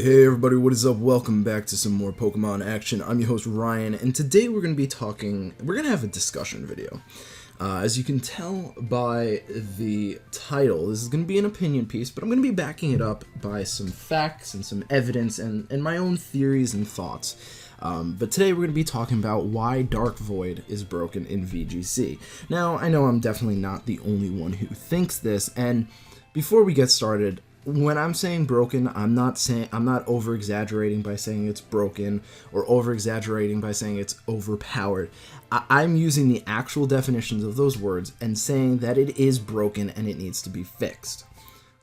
Hey everybody, what is up? Welcome back to some more Pokemon action. I'm your host Ryan, and today we're going to have a discussion video. As you can tell by the title, this is going to be an opinion piece, but I'm going to be backing it up by some facts and some evidence and my own theories and thoughts. But today we're going to be talking about why Dark Void is broken in VGC. Now, I know I'm definitely not the only one who thinks this, and before we get started, when I'm saying broken, I'm not over-exaggerating by saying it's broken or over-exaggerating by saying it's overpowered. I'm using the actual definitions of those words and saying that it is broken and it needs to be fixed.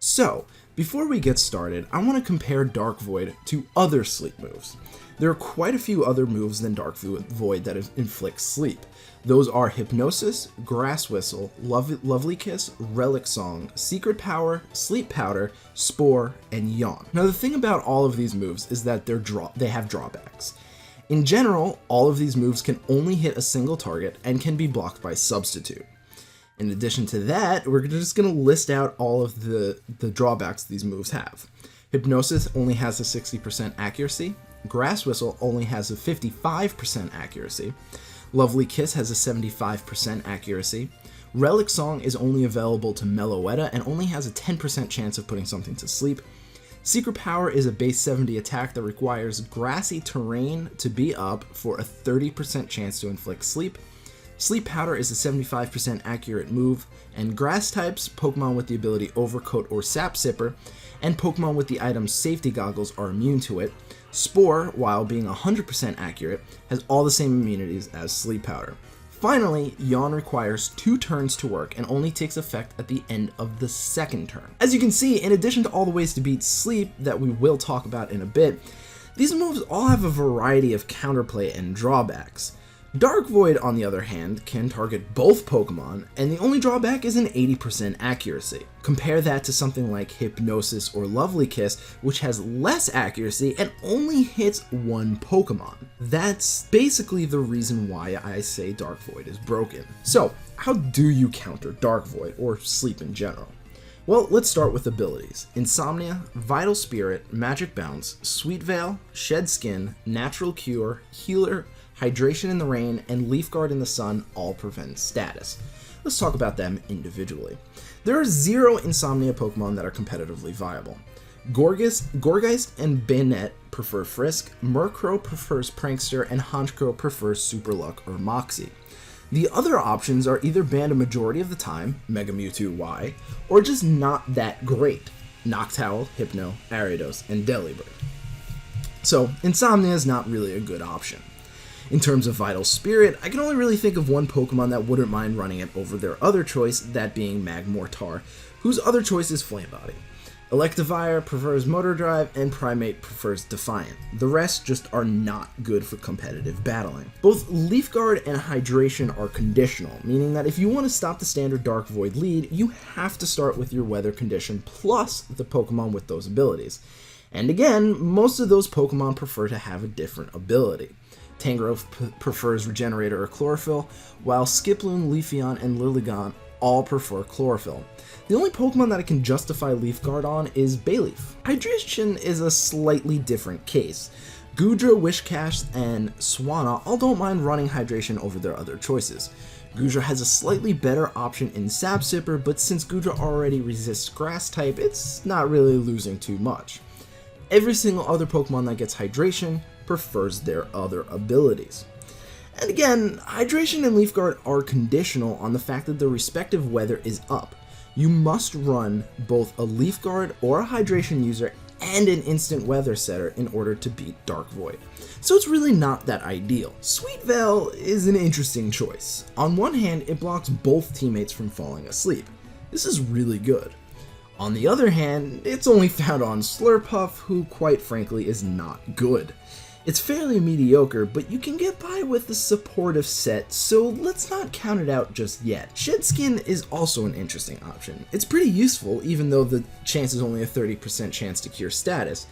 So, before we get started, I want to compare Dark Void to other sleep moves. There are quite a few other moves than Dark Void that inflict sleep. Those are Hypnosis, Grass Whistle, Lovely Kiss, Relic Song, Secret Power, Sleep Powder, Spore, and Yawn. Now the thing about all of these moves is that they have drawbacks. In general, all of these moves can only hit a single target and can be blocked by Substitute. In addition to that, we're just going to list out all of the drawbacks these moves have. Hypnosis only has a 60% accuracy, Grass Whistle only has a 55% accuracy, Lovely Kiss has a 75% accuracy, Relic Song is only available to Meloetta and only has a 10% chance of putting something to sleep. Secret Power is a base 70 attack that requires grassy terrain to be up for a 30% chance to inflict sleep. Sleep Powder is a 75% accurate move, and grass types, Pokemon with the ability Overcoat or Sap Sipper, and Pokemon with the item Safety Goggles are immune to it. Spore, while being 100% accurate, has all the same immunities as Sleep Powder. Finally, Yawn requires 2 turns to work and only takes effect at the end of the second turn. As you can see, in addition to all the ways to beat sleep that we will talk about in a bit, these moves all have a variety of counterplay and drawbacks. Dark Void, on the other hand, can target both Pokemon, and the only drawback is an 80% accuracy. Compare that to something like Hypnosis or Lovely Kiss, which has less accuracy and only hits one Pokemon. That's basically the reason why I say Dark Void is broken. So, how do you counter Dark Void, or sleep in general? Well, let's start with abilities. Insomnia, Vital Spirit, Magic Bounce, Sweet Veil, Shed Skin, Natural Cure, Healer, Hydration in the Rain, and Leaf Guard in the Sun all prevent status. Let's talk about them individually. There are 0 Insomnia Pokemon that are competitively viable. Gorgeist and Banette prefer Frisk, Murkrow prefers Prankster, and Honchkrow prefers Super Luck or Moxie. The other options are either banned a majority of the time, Mega Mewtwo Y, or just not that great, Noctowl, Hypno, Ariados, and Delibird. So, Insomnia is not really a good option. In terms of Vital Spirit, I can only really think of one Pokemon that wouldn't mind running it over their other choice, that being Magmortar, whose other choice is Flame Body. Electivire prefers Motor Drive, and Primate prefers Defiant. The rest just are not good for competitive battling. Both Leaf Guard and Hydration are conditional, meaning that if you want to stop the standard Dark Void lead, you have to start with your weather condition plus the Pokemon with those abilities. And again, most of those Pokemon prefer to have a different ability. Tangrowth prefers Regenerator or Chlorophyll, while Skiploom, Leafeon, and Lilligant all prefer Chlorophyll. The only Pokemon that I can justify Leaf Guard on is Bayleef. Hydration is a slightly different case. Goodra, Wishcash, and Swanna all don't mind running Hydration over their other choices. Goodra has a slightly better option in Sap Sipper, but since Goodra already resists Grass type, it's not really losing too much. Every single other Pokemon that gets Hydration prefers their other abilities. And again, Hydration and Leaf Guard are conditional on the fact that their respective weather is up. You must run both a Leaf Guard or a Hydration user and an instant weather setter in order to beat Dark Void. So it's really not that ideal. Sweet Veil is an interesting choice. On one hand, it blocks both teammates from falling asleep. This is really good. On the other hand, it's only found on Slurpuff, who quite frankly is not good. It's fairly mediocre, but you can get by with the supportive set, so let's not count it out just yet. Shed Skin is also an interesting option. It's pretty useful, even though the chance is only a 30% chance to cure status.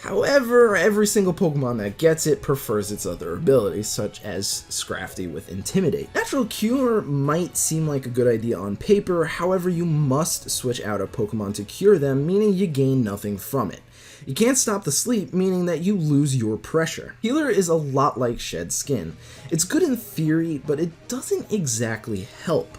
However, every single Pokemon that gets it prefers its other abilities, such as Scrafty with Intimidate. Natural Cure might seem like a good idea on paper, however you must switch out a Pokemon to cure them, meaning you gain nothing from it. You can't stop the sleep, meaning that you lose your pressure. Healer is a lot like Shed Skin. It's good in theory, but it doesn't exactly help.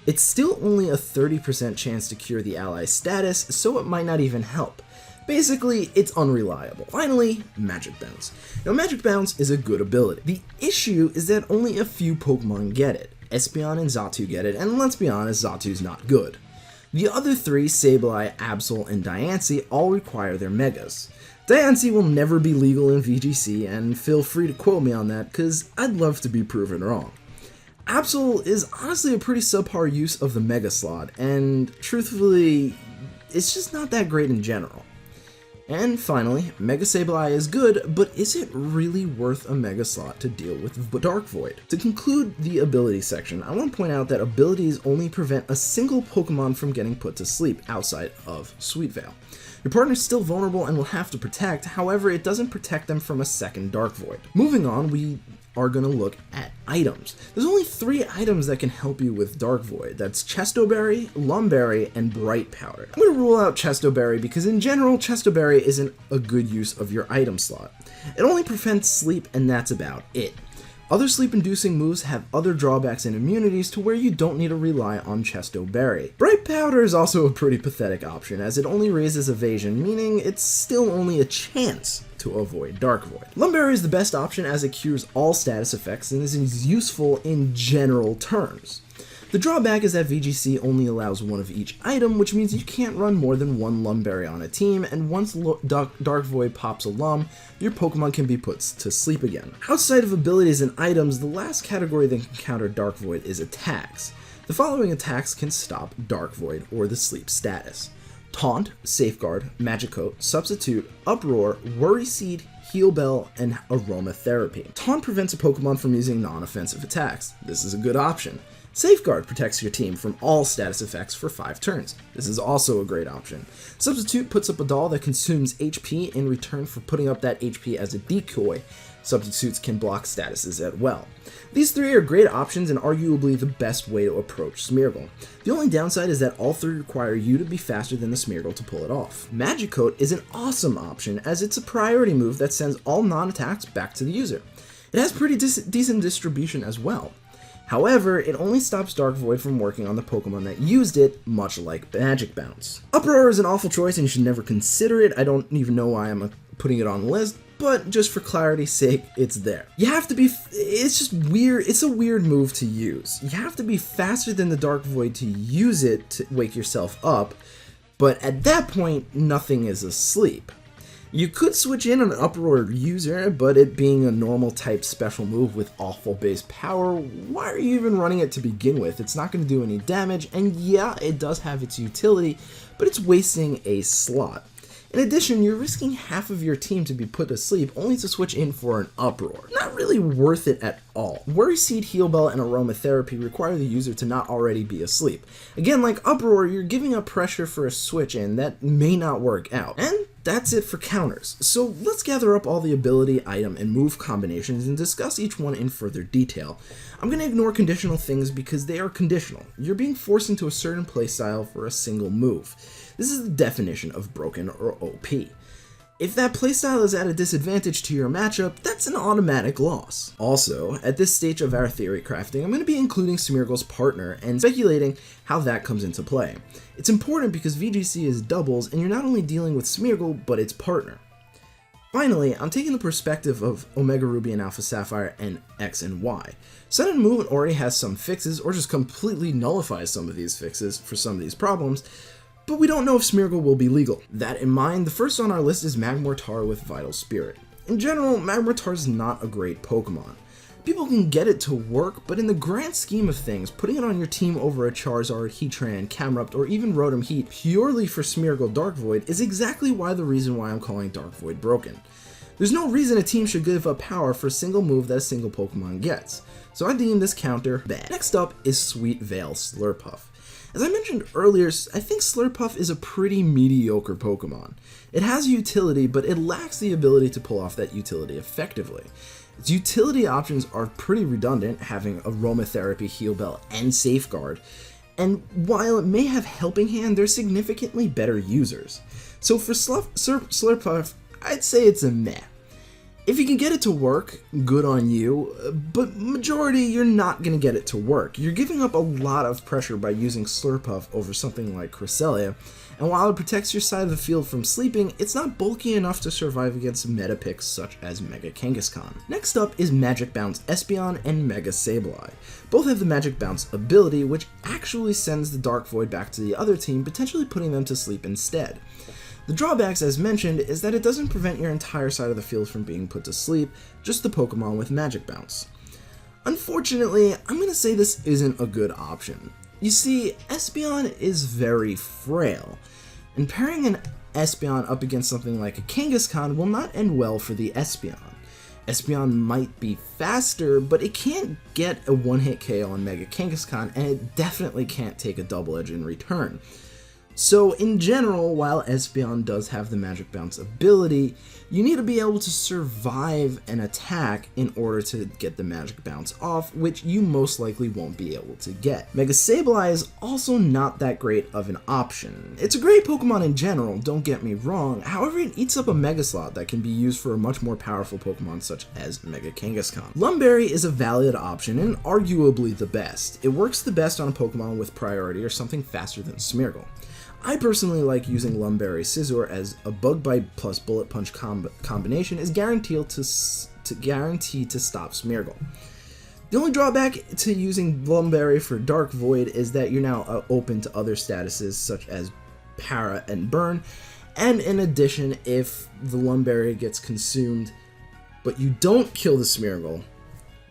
It's still only a 30% chance to cure the ally's status, so it might not even help. Basically, it's unreliable. Finally, Magic Bounce. Now, Magic Bounce is a good ability. The issue is that only a few Pokemon get it. Espeon and Xatu get it, and let's be honest, Xatu's not good. The other three, Sableye, Absol, and Diancie, all require their Megas. Diancie will never be legal in VGC, and feel free to quote me on that, cause I'd love to be proven wrong. Absol is honestly a pretty subpar use of the Mega slot, and truthfully, it's just not that great in general. And finally, Mega Sableye is good, but is it really worth a Mega slot to deal with Dark Void? To conclude the ability section, I want to point out that abilities only prevent a single Pokemon from getting put to sleep outside of Sweet Veil. Your partner's still vulnerable and will have to protect, however, it doesn't protect them from a second Dark Void. Moving on, we are going to look at items. There's only 3 items that can help you with Dark Void. That's Chesto Berry, Lumberry, and Bright Powder. I'm going to rule out Chesto Berry because in general, Chesto Berry isn't a good use of your item slot. It only prevents sleep and that's about it. Other sleep-inducing moves have other drawbacks and immunities to where you don't need to rely on Chesto Berry. Bright Powder is also a pretty pathetic option as it only raises evasion, meaning it's still only a chance to avoid Dark Void. Lumberry is the best option as it cures all status effects and is useful in general terms. The drawback is that VGC only allows one of each item, which means you can't run more than one Lumberry on a team, and once Dark Void pops a Lum, your Pokemon can be put to sleep again. Outside of abilities and items, the last category that can counter Dark Void is attacks. The following attacks can stop Dark Void or the sleep status: Taunt, Safeguard, Magic Coat, Substitute, Uproar, Worry Seed, Heal Bell, and Aromatherapy. Taunt prevents a Pokemon from using non-offensive attacks. This is a good option. Safeguard protects your team from all status effects for 5 turns. This is also a great option. Substitute puts up a doll that consumes HP in return for putting up that HP as a decoy. Substitutes can block statuses as well. These 3 are great options and arguably the best way to approach Smeargle. The only downside is that all 3 require you to be faster than the Smeargle to pull it off. Magic Coat is an awesome option as it's a priority move that sends all non-attacks back to the user. It has pretty decent distribution as well. However, it only stops Dark Void from working on the Pokemon that used it, much like Magic Bounce. Uproar is an awful choice and you should never consider it. I don't even know why I'm putting it on the list, but just for clarity's sake, it's there. You have to be, it's just weird, it's a weird move to use. You have to be faster than the Dark Void to use it to wake yourself up, but at that point, nothing is asleep. You could switch in an Uproar user, but it being a normal type special move with awful base power, why are you even running it to begin with? It's not going to do any damage, and yeah, it does have its utility, but it's wasting a slot. In addition, you're risking half of your team to be put to sleep only to switch in for an Uproar. Not really worth it at all. Worry Seed, Heal Bell, and Aromatherapy require the user to not already be asleep. Again, like Uproar, you're giving up pressure for a switch in that may not work out. And that's it for counters. So let's gather up all the ability, item, and move combinations and discuss each one in further detail. I'm going to ignore conditional things because they are conditional. You're being forced into a certain playstyle for a single move. This is the definition of broken or OP. If that playstyle is at a disadvantage to your matchup, that's an automatic loss. Also, at this stage of our theory crafting, I'm going to be including Smeargle's partner and speculating how that comes into play. It's important because VGC is doubles and you're not only dealing with Smeargle, but its partner. Finally, I'm taking the perspective of Omega Ruby and Alpha Sapphire and X and Y. Sun and Moon already has some fixes or just completely nullifies some of these fixes for some of these problems, but we don't know if Smeargle will be legal. That in mind, the first on our list is Magmortar with Vital Spirit. In general, Magmortar is not a great Pokemon. People can get it to work, but in the grand scheme of things, putting it on your team over a Charizard, Heatran, Camerupt, or even Rotom Heat purely for Smeargle Dark Void is exactly the reason why I'm calling Dark Void broken. There's no reason a team should give up power for a single move that a single Pokemon gets, so I deem this counter bad. Next up is Sweet Veil Slurpuff. As I mentioned earlier, I think Slurpuff is a pretty mediocre Pokemon. It has utility, but it lacks the ability to pull off that utility effectively. Its utility options are pretty redundant, having Aromatherapy, Heal Bell, and Safeguard, and while it may have Helping Hand, they're significantly better users. So for Slurpuff, I'd say it's a meh. If you can get it to work, good on you, but majority you're not going to get it to work. You're giving up a lot of pressure by using Slurpuff over something like Cresselia, and while it protects your side of the field from sleeping, it's not bulky enough to survive against meta picks such as Mega Kangaskhan. Next up is Magic Bounce Espeon and Mega Sableye. Both have the Magic Bounce ability, which actually sends the Dark Void back to the other team, potentially putting them to sleep instead. The drawbacks, as mentioned, is that it doesn't prevent your entire side of the field from being put to sleep, just the Pokemon with Magic Bounce. Unfortunately, I'm going to say this isn't a good option. You see, Espeon is very frail, and pairing an Espeon up against something like a Kangaskhan will not end well for the Espeon. Espeon might be faster, but it can't get a one-hit KO on Mega Kangaskhan, and it definitely can't take a double edge in return. So in general, while Espeon does have the Magic Bounce ability, you need to be able to survive an attack in order to get the Magic Bounce off, which you most likely won't be able to get. Mega Sableye is also not that great of an option. It's a great Pokemon in general, don't get me wrong, however it eats up a Mega Slot that can be used for a much more powerful Pokemon such as Mega Kangaskhan. Lumberry is a valid option and arguably the best. It works the best on a Pokemon with priority or something faster than Smeargle. I personally like using Lumberry Scizor as a Bug Bite plus Bullet Punch combination is guaranteed to stop Smeargle. The only drawback to using Lumberry for Dark Void is that you're now open to other statuses such as Para and Burn, and in addition, if the Lumberry gets consumed but you don't kill the Smeargle,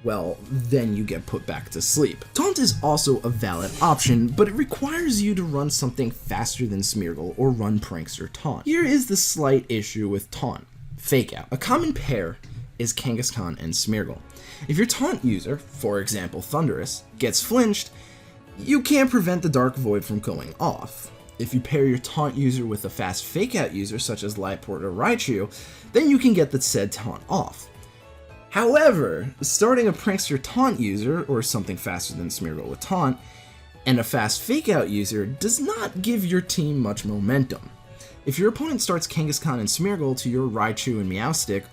well, then you get put back to sleep. Taunt is also a valid option, but it requires you to run something faster than Smeargle or run Prankster Taunt. Here is the slight issue with Taunt. Fake Out. A common pair is Kangaskhan and Smeargle. If your Taunt user, for example Thundurus, gets flinched, you can't prevent the Dark Void from going off. If you pair your Taunt user with a fast Fake Out user such as Lightport or Raichu, then you can get the said Taunt off. However, starting a Prankster Taunt user, or something faster than Smeargle with Taunt, and a fast Fake Out user does not give your team much momentum. If your opponent starts Kangaskhan and Smeargle to your Raichu and Meowstic,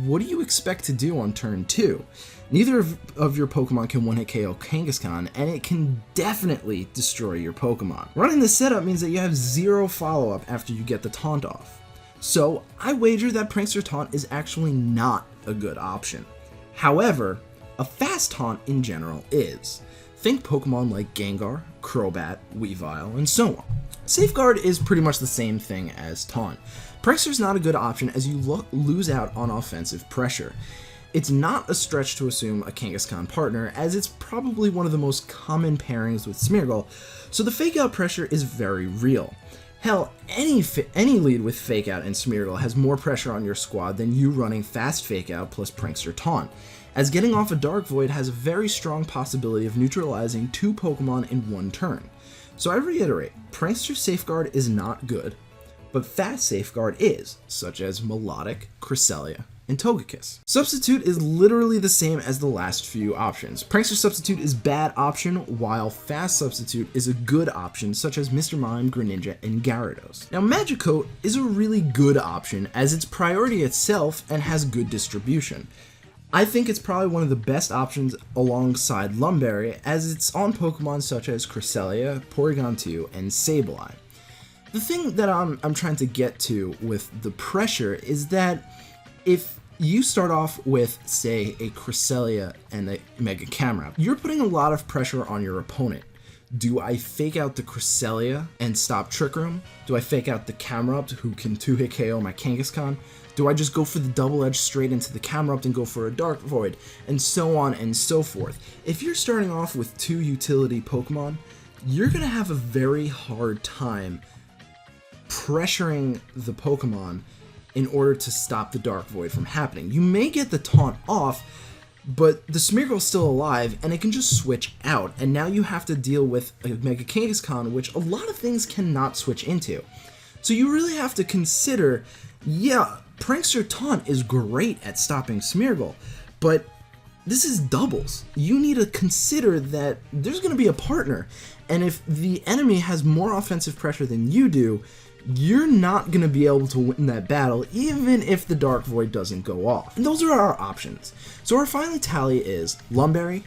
what do you expect to do on turn 2? Neither of your Pokemon can one-hit KO Kangaskhan, and it can definitely destroy your Pokemon. Running this setup means that you have zero follow-up after you get the Taunt off. So, I wager that Prankster Taunt is actually not a good option. However, a fast Taunt in general is. Think Pokemon like Gengar, Crobat, Weavile, and so on. Safeguard is pretty much the same thing as Taunt. Prankster's not a good option as you lose out on offensive pressure. It's not a stretch to assume a Kangaskhan partner, as it's probably one of the most common pairings with Smeargle, so the Fake Out pressure is very real. Hell, any lead with Fake Out and Smeargle has more pressure on your squad than you running fast Fake Out plus Prankster Taunt, as getting off a Dark Void has a very strong possibility of neutralizing 2 Pokemon in one turn. So I reiterate, Prankster Safeguard is not good, but fast Safeguard is, such as Melodic, Cresselia, and Togekiss. Substitute is literally the same as the last few options. Prankster Substitute is bad option, while Fast Substitute is a good option, such as Mr. Mime, Greninja, and Gyarados. Now Magicoat is a really good option as it's priority itself and has good distribution. I think it's probably one of the best options alongside Lumberry, as it's on Pokemon such as Cresselia, Porygon 2, and Sableye. The thing that I'm trying to get to with the pressure is that if you start off with, say, a Cresselia and a Mega Camerupt, you're putting a lot of pressure on your opponent. Do I Fake Out the Cresselia and stop Trick Room? Do I Fake Out the Camerupt, who can 2-hit KO my Kangaskhan? Do I just go for the double edge straight into the Camerupt and go for a Dark Void? And so on and so forth. If you're starting off with 2 utility Pokemon, you're going to have a very hard time pressuring the Pokemon in order to stop the Dark Void from happening. You may get the Taunt off, but the Smeargle's still alive, and it can just switch out, and now you have to deal with a Mega Kangaskhan, which a lot of things cannot switch into. So you really have to consider, yeah, Prankster Taunt is great at stopping Smeargle, but this is doubles. You need to consider that there's going to be a partner, and if the enemy has more offensive pressure than you do, you're not going to be able to win that battle even if the Dark Void doesn't go off. And those are our options. So our final tally is Lumberry,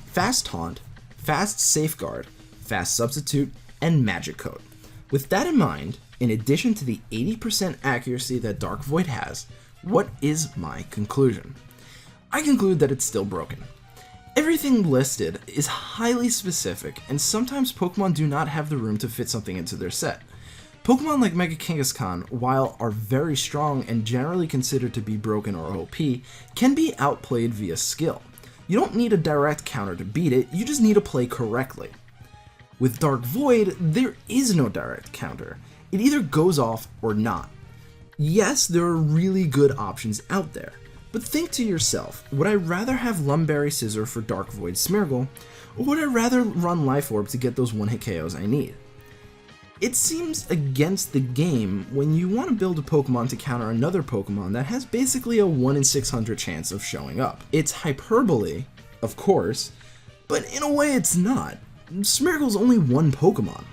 Fast Taunt, Fast Safeguard, Fast Substitute, and Magic Coat. With that in mind, in addition to the 80% accuracy that Dark Void has, what is my conclusion? I conclude that it's still broken. Everything listed is highly specific, and sometimes Pokemon do not have the room to fit something into their set. Pokemon like Mega Kangaskhan, while are very strong and generally considered to be broken or OP, can be outplayed via skill. You don't need a direct counter to beat it, you just need to play correctly. With Dark Void, there is no direct counter. It either goes off or not. Yes, there are really good options out there, but think to yourself, would I rather have Lumberry Scissor for Dark Void Smeargle, or would I rather run Life Orb to get those one-hit KOs I need? It seems against the game when you want to build a Pokemon to counter another Pokemon that has basically a 1 in 600 chance of showing up. It's hyperbole, of course, but in a way it's not. Smeargle's only one Pokemon.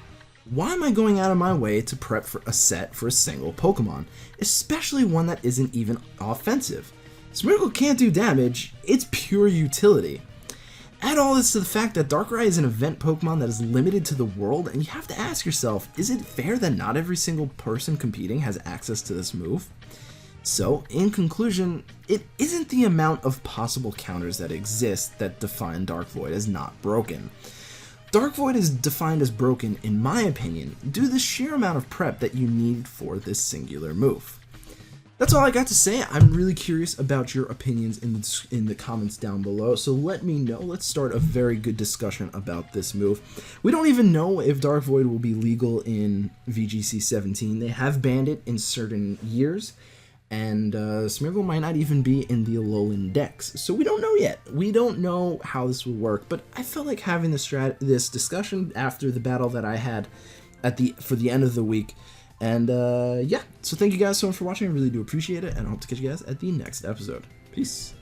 Why am I going out of my way to prep for a set for a single Pokemon, especially one that isn't even offensive? Smeargle can't do damage, it's pure utility. Add all this to the fact that Darkrai is an event Pokemon that is limited to the world, and you have to ask yourself, is it fair that not every single person competing has access to this move? So, in conclusion, it isn't the amount of possible counters that exist that define Dark Void as not broken. Dark Void is defined as broken, in my opinion, due to the sheer amount of prep that you need for this singular move. That's all I got to say. I'm really curious about your opinions in the comments down below, so let me know. Let's start a very good discussion about this move. We don't even know if Dark Void will be legal in VGC 17. They have banned it in certain years, and Smeargle might not even be in the Alolan Dex, so we don't know yet. We don't know how this will work, but I felt like having this discussion after the battle that I had for the end of the week. And yeah, so thank you guys so much for watching. I really do appreciate it, and I hope to catch you guys at the next episode. Peace.